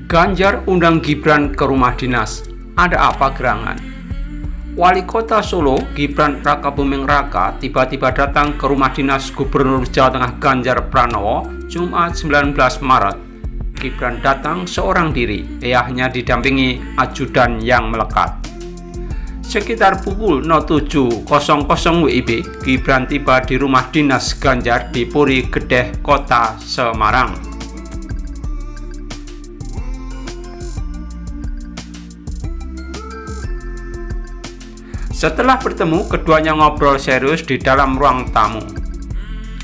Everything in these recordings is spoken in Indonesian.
Ganjar undang Gibran ke rumah dinas. Ada apa gerangan? Wali Kota Solo, Gibran Rakabuming Raka, tiba-tiba datang ke rumah dinas Gubernur Jawa Tengah Ganjar Pranowo, Jumat 19 Maret. Gibran datang seorang diri, ayahnya didampingi ajudan yang melekat. Sekitar pukul 07.00 WIB, Gibran tiba di rumah dinas Ganjar di Puri Gedeh, Kota Semarang. Setelah bertemu, keduanya ngobrol serius di dalam ruang tamu.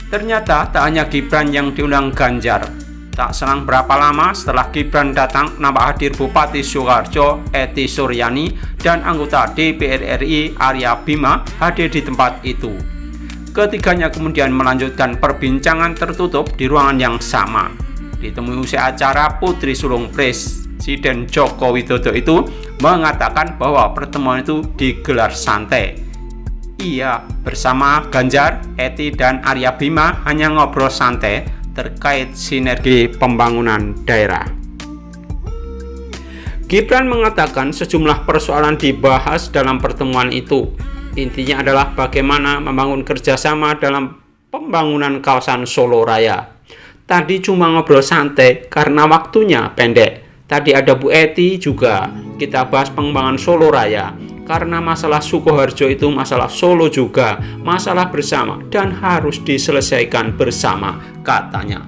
Ternyata tak hanya Gibran yang diundang Ganjar. Tak selang berapa lama setelah Gibran datang, nampak hadir Bupati Sukoharjo Ety Suryani dan anggota DPR RI Arya Bima hadir di tempat itu. Ketiganya kemudian melanjutkan perbincangan tertutup di ruangan yang sama. Ditemui usai acara, Putri Sulung Presiden Joko Widodo itu mengatakan bahwa pertemuan itu digelar santai. Ia bersama Ganjar, Ety, dan Arya Bima hanya ngobrol santai terkait sinergi pembangunan daerah. Gibran mengatakan sejumlah persoalan dibahas dalam pertemuan itu. Intinya adalah bagaimana membangun kerjasama dalam pembangunan kawasan Solo Raya. Tadi cuma ngobrol santai karena waktunya pendek. Tadi ada Bu Ety juga, kita bahas pengembangan Solo Raya. Karena masalah Sukoharjo itu masalah Solo juga, masalah bersama dan harus diselesaikan bersama, katanya.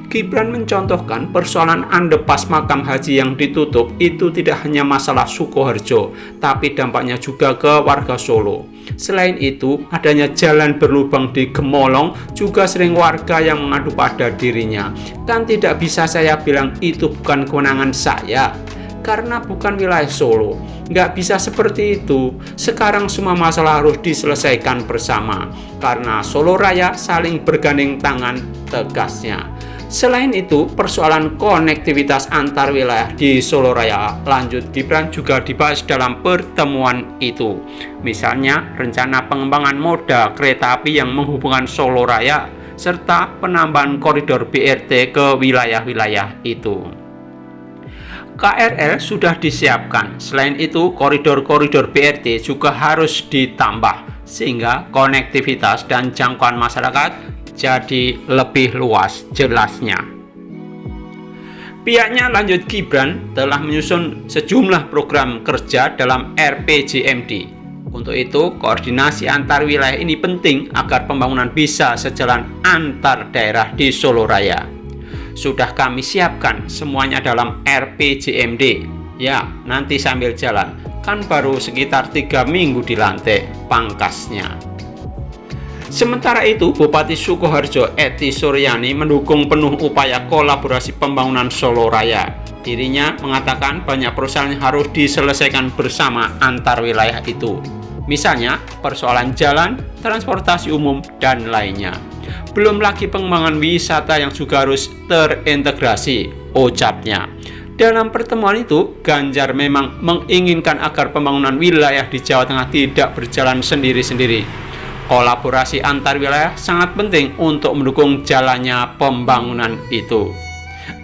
Gibran mencontohkan persoalan underpass makam haji yang ditutup itu tidak hanya masalah Sukoharjo, tapi dampaknya juga ke warga Solo. Selain itu, adanya jalan berlubang di Gemolong juga sering warga yang mengadu pada dirinya. Kan tidak bisa saya bilang itu bukan kewenangan saya, karena bukan wilayah Solo. Nggak bisa seperti itu. Sekarang semua masalah harus diselesaikan bersama, karena Solo Raya saling bergandeng tangan, tegasnya. Selain itu, persoalan konektivitas antar wilayah di Solo Raya, lanjut Gibran, juga dibahas dalam pertemuan itu. Misalnya, rencana pengembangan moda kereta api yang menghubungkan Solo Raya, serta penambahan koridor BRT ke wilayah-wilayah itu. KRL sudah disiapkan. Selain itu, koridor-koridor BRT juga harus ditambah, sehingga konektivitas dan jangkauan masyarakat jadi lebih luas, jelasnya. Pihaknya, lanjut Gibran, telah menyusun sejumlah program kerja dalam RPJMD. Untuk itu, koordinasi antar wilayah ini penting agar pembangunan bisa sejalan antar daerah di Solo Raya. Sudah kami siapkan semuanya dalam RPJMD. Ya, nanti sambil jalan, kan baru sekitar 3 minggu dilantik, pangkasnya. Sementara itu, Bupati Sukoharjo Ety Suryani mendukung penuh upaya kolaborasi pembangunan Solo Raya. Dirinya mengatakan banyak perusahaan yang harus diselesaikan bersama antar wilayah itu. Misalnya, persoalan jalan, transportasi umum, dan lainnya. Belum lagi pengembangan wisata yang juga harus terintegrasi, ucapnya. Dalam pertemuan itu, Ganjar memang menginginkan agar pembangunan wilayah di Jawa Tengah tidak berjalan sendiri-sendiri. Kolaborasi antar wilayah sangat penting untuk mendukung jalannya pembangunan itu.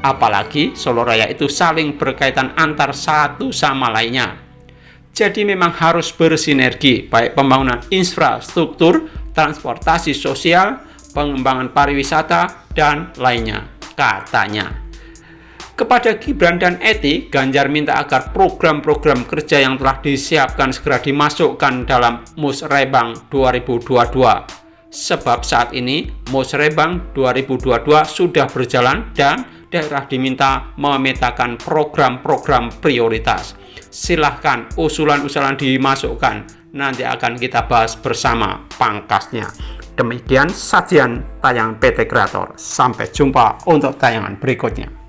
Apalagi Solo Raya itu saling berkaitan antar satu sama lainnya. Jadi memang harus bersinergi, baik pembangunan infrastruktur, transportasi sosial, pengembangan pariwisata, dan lainnya, katanya. Kepada Gibran dan Ety, Ganjar minta agar program-program kerja yang telah disiapkan segera dimasukkan dalam Musrebang 2022. Sebab saat ini Musrebang 2022 sudah berjalan dan daerah diminta memetakan program-program prioritas. Silahkan usulan-usulan dimasukkan, nanti akan kita bahas bersama, pangkasnya. Demikian sajian tayangan PT Kreator. Sampai jumpa untuk tayangan berikutnya.